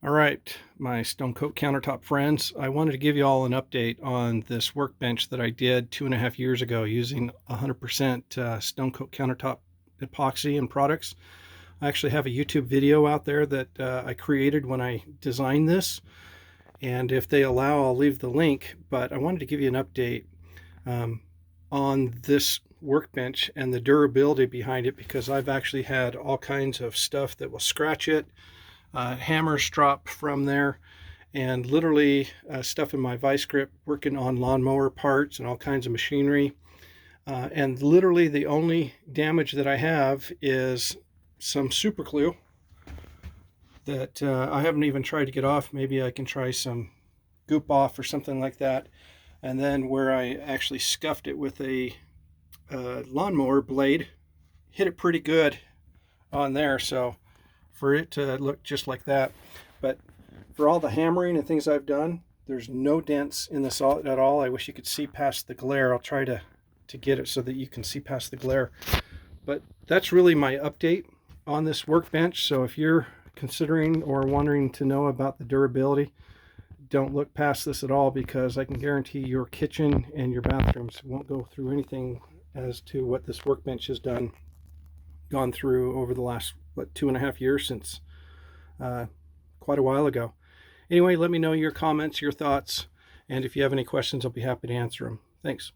All right, my stone coat countertop friends, I wanted to give you all an update on this workbench that I did 2.5 years ago using 100% stone coat countertop epoxy and products. I actually have a YouTube video out there that I created when I designed this, and if they allow, I'll leave the link, but I wanted to give you an update on this workbench and the durability behind it, because I've actually had all kinds of stuff that will scratch it. Hammers drop from there, and literally stuff in my vice grip working on lawnmower parts and all kinds of machinery. And literally the only damage that I have is some super glue that I haven't even tried to get off. Maybe I can try some goop off or something like that. And then where I actually scuffed it with a lawnmower blade, hit it pretty good on there. So for it to look just like that. But for all the hammering and things I've done, there's no dents in this at all. I wish you could see past the glare. I'll try to get it so that you can see past the glare. But that's really my update on this workbench. So if you're considering or wanting to know about the durability, don't look past this at all, because I can guarantee your kitchen and your bathrooms won't go through anything as to what this workbench has gone through over the last 2.5 years, since quite a while ago. Anyway, let me know your comments, your thoughts, and if you have any questions, I'll be happy to answer them. Thanks.